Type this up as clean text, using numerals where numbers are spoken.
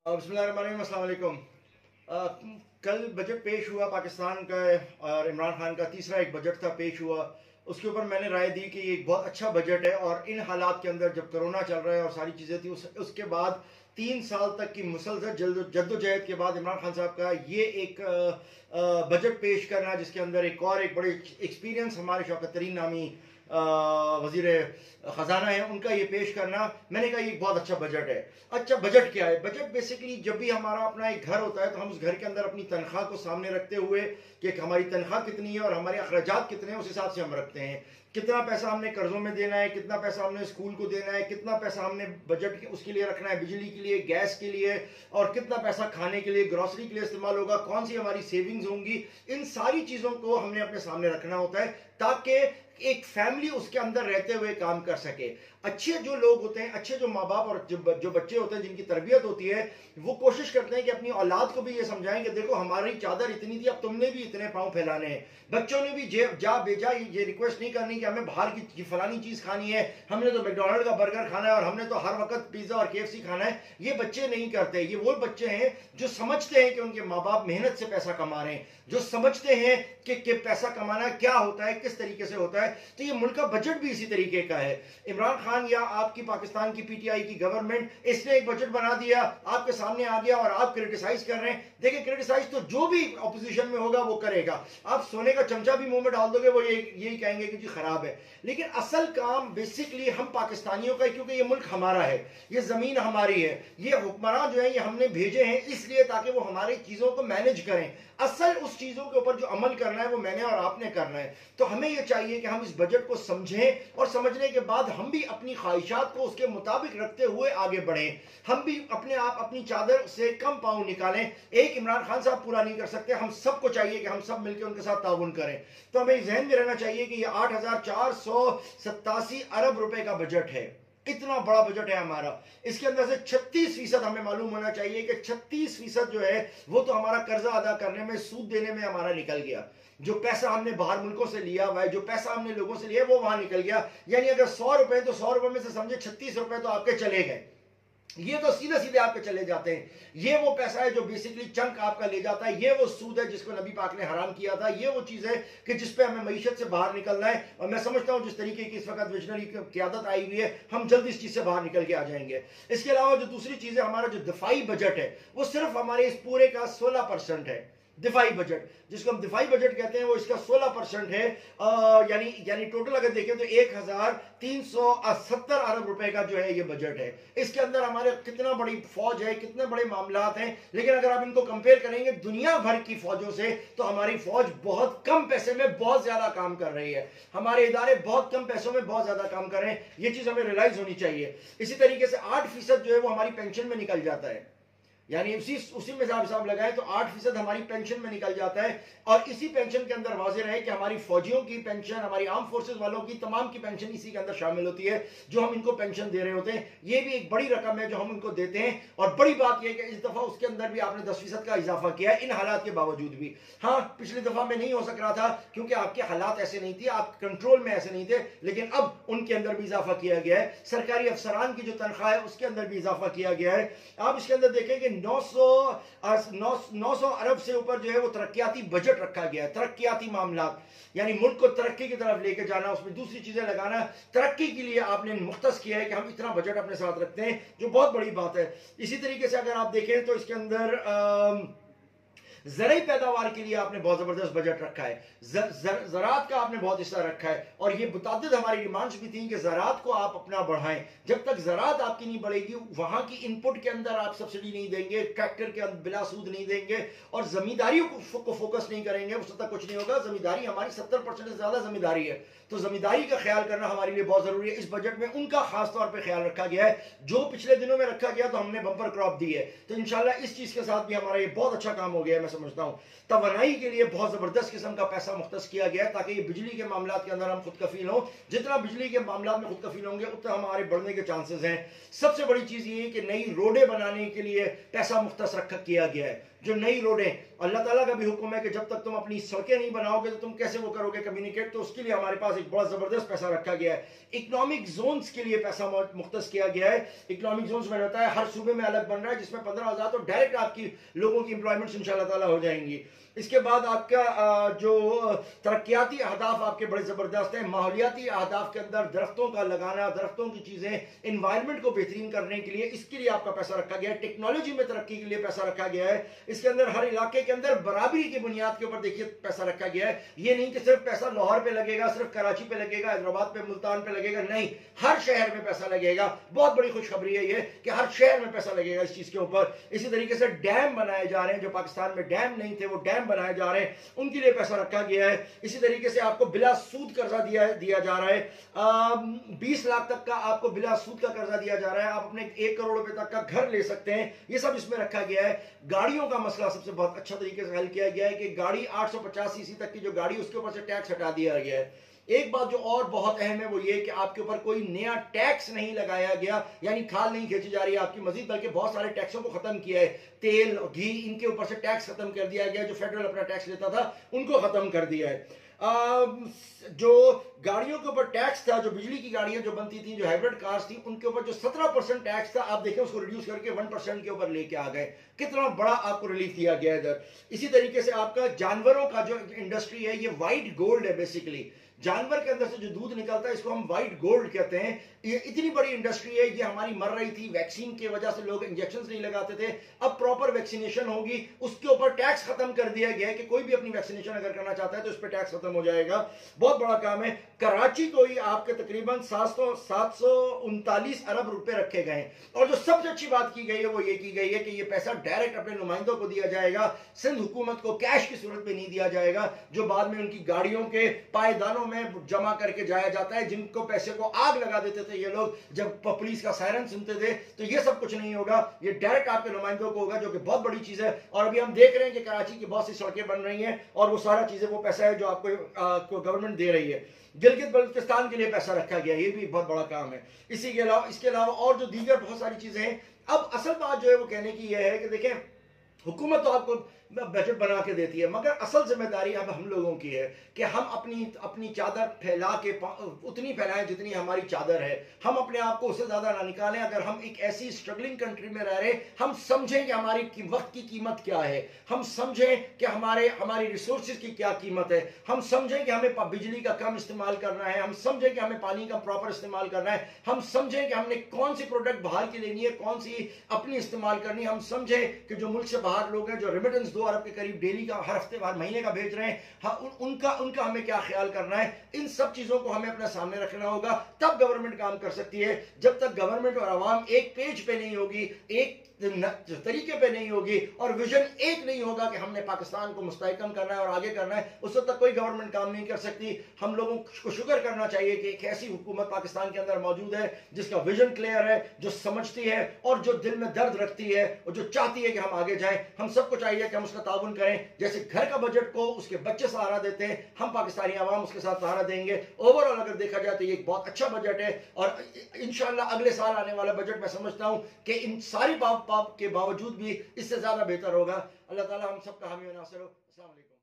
बिस्मिल्लाहिर्रहमानिर्रहीम, अस्सलाम वालेकुम। कल बजट पेश हुआ पाकिस्तान का, और इमरान खान का तीसरा एक बजट था पेश हुआ। उसके ऊपर मैंने राय दी कि ये एक बहुत अच्छा बजट है, और इन हालात के अंदर जब कोरोना चल रहा है और सारी चीज़ें थी, उसके बाद 3 साल तक की मुसलसल जद्दोजहद के बाद इमरान खान साहब का ये एक बजट पेश करना, जिसके अंदर एक बड़े एक्सपीरियंस हमारे शौकत तरीन नामी वजीर ख़जाना है, उनका ये पेश करना, मैंने कहा ये एक बहुत अच्छा बजट है। अच्छा बजट क्या है? बजट बेसिकली जब भी हमारा अपना एक घर होता है तो हम उस घर के अंदर अपनी तनख्वाह को सामने रखते हुए कि हमारी तनख्वाह कितनी है और हमारे अखराजात कितने हैं, उस हिसाब से हम रखते हैं। कितना पैसा हमने कर्जों में देना है, कितना पैसा हमने स्कूल को देना है, कितना पैसा हमने बजट उसके लिए रखना है, बिजली के लिए, गैस के लिए, और कितना पैसा खाने के लिए, ग्रोसरी के लिए इस्तेमाल होगा, कौन सी हमारी सेविंग्स होंगी। इन सारी चीज़ों को हमने अपने सामने रखना होता है ताकि एक फैमिली उसके अंदर रहते हुए काम कर सके। अच्छे जो लोग होते हैं, अच्छे जो माँ बाप और जो बच्चे होते हैं जिनकी तरबियत होती है, वो कोशिश करते हैं कि अपनी औलाद को भी ये समझाएं कि देखो हमारी चादर इतनी थी, अब तुमने भी इतने पाँव फैलाने हैं। बच्चों ने भी जा बेजा ये रिक्वेस्ट नहीं करनी कि हमें बाहर की फलानी चीज़ खानी है, हमने तो मैकडॉनल्ड का बर्गर खाना है और हमने तो हर वक्त पिज़्ज़ा और KFC खाना है। ये बच्चे नहीं करते। ये वो बच्चे हैं जो समझते हैं कि उनके माँ बाप मेहनत से पैसा कमा रहे हैं, जो समझते हैं कि पैसा कमाना क्या होता है, किस तरीके से होता है। तो ये मुल्क का बजट भी इसी तरीके का है। इमरान खान या आपकी पाकिस्तान की PTI की गवर्नमेंट, इसने एक बजट बना दिया, आपके सामने आ गया और आप क्रिटिसाइज कर रहे हैं। देखिए, क्रिटिसाइज तो जो भी अपोजिशन में होगा वो करेगा। आप सोने का चमचा भी मुंह में डाल दोगे, वो यही कहेंगे कि जी खराब है। लेकिन असल काम बेसिकली हम पाकिस्तानियों का है, क्योंकि ये मुल्क हमारा है, ये जमीन हमारी है, ये हुक्मरान जो है ये हमने भेजे हैं इसलिए ताकि वो हमारी चीजों को मैनेज करें। असल उस चीजों के ऊपर जो अमल करना है वो मैंने और आपने करना है। तो हमें ये चाहिए कि हम इस बजट को समझें, और समझने के बाद हम भी अपनी ख्वाहिशात को उसके मुताबिक रखते हुए आगे बढ़ें। हम भी अपने आप अपनी चादर से कम पाँव निकालें। एक इमरान खान साहब पूरा नहीं कर सकते, हम सबको चाहिए कि हम सब मिलकर उनके साथ ताउन करें। तो हमें जहन में रहना चाहिए कि ये 8,487 अरब रुपए का बजट है। इतना बड़ा बजट है हमारा। इसके अंदर से 36% हमें मालूम होना चाहिए कि 36% जो है वो तो हमारा कर्जा अदा करने में, सूद देने में हमारा निकल गया। जो पैसा हमने बाहर मुल्कों से लिया हुआ है, जो पैसा हमने लोगों से लिया वो वहां निकल गया। यानी अगर 100 रुपए तो 100 रुपए में से समझे 36 रुपए तो आपके चले गए। ये तो सीधे सीधे आपके चले जाते हैं। ये वो पैसा है जो बेसिकली चंक आपका ले जाता है। ये वो सूद है जिसको नबी पाक ने हराम किया था। ये वो चीज है कि जिस पे हमें मईशत से बाहर निकलना है। और मैं समझता हूं जिस तरीके की इस वक्त विजनरी क्यादत आई हुई है, हम जल्द इस चीज से बाहर निकल के आ जाएंगे। इसके अलावा जो दूसरी चीज है, हमारा जो दिफाई बजट है वो सिर्फ हमारे इस पूरे का 16% है। दिफाई बजट, जिसको हम दिफाई बजट कहते हैं, वो इसका 16% है। यानी टोटल अगर देखें तो 1,370 अरब रुपए का जो है ये बजट है। इसके अंदर हमारे कितना बड़ी फौज है, कितने बड़े मामलात हैं। लेकिन अगर आप इनको कंपेयर करेंगे दुनिया भर की फौजों से, तो हमारी फौज बहुत कम पैसे में बहुत ज्यादा काम कर रही है। हमारे इदारे बहुत कम पैसों में बहुत ज्यादा काम कर रहे हैं। ये चीज हमें रियलाइज होनी चाहिए। इसी तरीके से 8% जो है वो हमारी पेंशन में निकल जाता है। यानी उसी में हिसाब लगाए तो 8% हमारी पेंशन में निकल जाता है। और इसी पेंशन के अंदर वाज़ेह रहे कि हमारी फौजियों की पेंशन, हमारी आर्म फोर्सेस वालों की तमाम की पेंशन इसी के अंदर शामिल होती है, जो हम इनको पेंशन दे रहे होते हैं। ये भी एक बड़ी रकम है जो हम उनको देते हैं। और बड़ी बात यह है कि इस दफा उसके अंदर भी आपने 10% का इजाफा किया है, इन हालात के बावजूद भी। हाँ, पिछली दफा में नहीं हो सक रहा था क्योंकि आपके हालात ऐसे नहीं थे, आप कंट्रोल में ऐसे नहीं थे, लेकिन अब उनके अंदर भी इजाफा किया गया है। सरकारी अफसरान की जो तनख्वाह है उसके अंदर भी इजाफा किया गया है। आप इसके अंदर देखेंगे 900 अरब से ऊपर जो है वो तरक्याती बजट रखा गया है। तरक्याती मामला यानी मुल्क को तरक्की की तरफ लेके जाना, उसमें दूसरी चीजें लगाना, तरक्की के लिए आपने मुख्तस किया है कि हम इतना बजट अपने साथ रखते हैं, जो बहुत बड़ी बात है। इसी तरीके से अगर आप देखें तो इसके अंदर ज़राई पैदावार के लिए आपने बहुत ज़बरदस्त बजट रखा है। ज़राअत का आपने बहुत हिस्सा रखा है। और ये मुतअद्दिद हमारी डिमांड्स भी थी कि ज़राअत को आप अपना बढ़ाएं। जब तक ज़राअत आपकी नहीं बढ़ेगी, वहाँ की इनपुट के अंदर आप सब्सिडी नहीं देंगे, ट्रैक्टर के अंदर बिला सूद नहीं देंगे, और ज़मींदारी को फोकस नहीं करेंगे, उस तक कुछ नहीं होगा। ज़मींदारी हमारी 70% से ज़्यादा ज़मींदारी है, तो ज़मींदारी का ख्याल करना हमारे लिए बहुत ज़रूरी है। इस बजट में उनका खास तौर पर ख्याल रखा गया है, जो पिछले दिनों में रखा गया तो हमने बम्पर क्रॉप दी है। तो इंशाल्लाह इस चीज़ के साथ भी हमारा ये बहुत अच्छा काम हो गया है। मैं समझता हूँ तवानाई के लिए बहुत जबरदस्त किस्म का पैसा मुख्तस किया गया है, ताकि ये बिजली के मामला के अंदर हम खुद कफील हों। जितना बिजली के मामला में खुद कफील होंगे उतना हमारे बढ़ने के चांसेस हैं। सबसे बड़ी चीज ये है कि नई रोडें बनाने के लिए पैसा मुख्तस रखा किया गया है। जो नई रोडें, अल्लाह ताला का भी हुक्म है कि जब तक तुम अपनी सड़कें नहीं बनाओगे तो तुम कैसे वो करोगे कम्युनिकेट। तो उसके लिए हमारे पास एक एक बड़ा ज़बरदस्त पैसा रखा गया है। इकोनॉमिक जोन्स के लिए पैसा मुख्तस किया गया है। इकोनॉमिक जोन्स में रहता है हर सूबे में अलग बन रहा है, जिसमें 15,000 तो डायरेक्ट आपकी लोगों की एम्प्लॉयमेंट्स इंशाअल्लाह ताला हो जाएंगी। इसके बाद आपका जो तरक्याती अहदाफ आपके बड़े ज़बरदस्त हैं। माहौलियाती अहदाफ के अंदर दरख्तों का लगाना, दरख्तों की चीज़ें, इन्वायरमेंट को बेहतरीन करने के लिए, इसके लिए आपका पैसा रखा गया है। टेक्नोलॉजी में तरक्की के लिए पैसा रखा गया है। इसके अंदर हर इलाके के अंदर बराबरी की बुनियाद के ऊपर देखिए पैसा रखा गया है। ये नहीं कि सिर्फ पैसा लाहौर पे लगेगा, सिर्फ कराची पे लगेगा, हैदराबाद पे, मुल्तान पे लगेगा, नहीं, हर शहर में पैसा लगेगा। बहुत बड़ी खुशखबरी है ये कि हर शहर में पैसा लगेगा इस चीज़ के ऊपर। इसी तरीके से डैम बनाए जा रहे हैं, जो पाकिस्तान में डैम नहीं थे वो डैम बनाए जा रहे हैं, उनके लिए पैसा रखा गया है। इसी तरीके से आपको बिला सूद कर्जा दिया जा रहा है। 20 लाख तक का आपको बिला सूद का कर्जा दिया जा रहा है। आप अपने 1 करोड़ रुपए तक का घर ले सकते हैं। ये सब इसमें रखा गया है। गाड़ियों का मसला सबसे बहुत अच्छा तरीके से हल किया गया है कि गाड़ी 850 सीसी तक की जो गाड़ी, उसके ऊपर से टैक्स हटा दिया गया है। एक बात जो और बहुत अहम है वो ये कि आपके ऊपर कोई नया टैक्स नहीं लगाया गया, यानी खाल नहीं खींची जा रही है आपकी मजीद, बल्कि बहुत सारे टैक्सों को खत्म किया है। तेल, घी, इनके ऊपर से टैक्स खत्म कर दिया गया। जो फेडरल अपना टैक्स लेता था उनको खत्म कर दिया है। जो गाड़ियों के ऊपर टैक्स था, जो बिजली की गाड़ियां जो बनती थी, जो हाइब्रिड कार्स थी, उनके ऊपर जो 17% टैक्स था, आप देखें उसको रिड्यूस करके 1% के ऊपर लेके आ गए। कितना बड़ा आपको रिलीफ दिया गया इधर। इसी तरीके से आपका जानवरों का जो इंडस्ट्री है, ये व्हाइट गोल्ड है बेसिकली। जानवर के अंदर से जो दूध निकलता है इसको हम व्हाइट गोल्ड कहते हैं। ये इतनी बड़ी इंडस्ट्री है, ये हमारी मर रही थी वैक्सीन की वजह से, लोग इंजेक्शन नहीं लगाते थे। अब प्रॉपर वैक्सीनेशन होगी, उसके ऊपर टैक्स खत्म कर दिया गया है कि कोई भी अपनी वैक्सीनेशन अगर करना चाहता है तो उस पर टैक्स खत्म हो जाएगा। बहुत बड़ा काम है। कराची को ही आपके तकरीबन 739 अरब रुपए रखे गए। और जो सबसे अच्छी बात की गई है वो ये की गई है कि ये पैसा डायरेक्ट अपने नुमाइंदों को दिया जाएगा। सिंध हुकूमत को कैश की सूरत में नहीं दिया जाएगा, जो बाद में उनकी गाड़ियों के पायदानों में जमा करके जाया जाता है। जिनको पैसे को आग लगा देते थे ये लोग जब पुलिस का सायरन सुनते थे, तो ये सब कुछ नहीं होगा। ये डायरेक्ट आपके नुमाइंदों को होगा, जो कि बहुत बड़ी चीज है। और अभी हम देख रहे हैं कि कराची की बहुत सी सड़कें बन रही हैं और वो सारा चीजें, वो पैसा है जो आपको गवर्नमेंट दे रही है। गिलगित बल्तिस्तान के लिए पैसा रखा गया, ये भी बहुत बड़ा काम है। इसके अलावा और जो दीगर बहुत सारी चीजें हैं। अब असल बात जो है वो कहने की यह है कि देखें, हुकूमत तो आपको बजट बना के देती है, मगर असल जिम्मेदारी अब हम लोगों की है कि हम अपनी चादर फैला के उतनी फैलाएं जितनी हमारी चादर है। हम अपने आप को उससे ज्यादा ना निकालें। अगर हम एक ऐसी स्ट्रगलिंग कंट्री में रह रहे, हम समझें कि हमारी वक्त की कीमत क्या है, हम समझें कि हमारी रिसोर्सेज की क्या कीमत है, हम समझें कि हमें बिजली का कम इस्तेमाल करना है, हम समझें कि हमें पानी का प्रॉपर इस्तेमाल करना है, हम समझें कि हमने कौन सी प्रोडक्ट बाहर की लेनी है, कौन सी अपनी इस्तेमाल करनी है, हम समझें कि जो मुल्क से बाहर लोग हैं जो रेमिटेंस 2 अरब के करीब डेली का, हर हफ्ते, हर महीने का भेज रहे हैं, उनका हमें क्या ख्याल करना है। इन सब चीजों को हमें अपने सामने रखना होगा, तब गवर्नमेंट काम कर सकती है। जब तक गवर्नमेंट और आवाम एक पेज पे नहीं होगी, एक तरीके पे नहीं होगी और विजन एक नहीं होगा कि हमने पाकिस्तान को मुस्तहकम करना है और आगे करना है, उस वक्त तक कोई गवर्नमेंट काम नहीं कर सकती। हम लोगों को शुक्र करना चाहिए कि एक ऐसी हुकूमत पाकिस्तान के अंदर मौजूद है जिसका विजन क्लियर है, जो समझती है और जो दिल में दर्द रखती है और जो चाहती है कि हम आगे जाएं। हम सबको चाहिए कि हम उसका ताउन करें। जैसे घर का बजट को उसके बच्चे सहारा देते हैं, हम पाकिस्तानी आवाम उसके साथ सहारा देंगे। ओवरऑल अगर देखा जाए तो ये एक बहुत अच्छा बजट है और इंशाअल्लाह अगले साल आने वाला बजट मैं समझता हूं कि इन सारी पाप के बावजूद भी इससे ज्यादा बेहतर होगा। अल्लाह ताला हम सबका हामी व नासिर हो। अस्सलाम वालेकुम।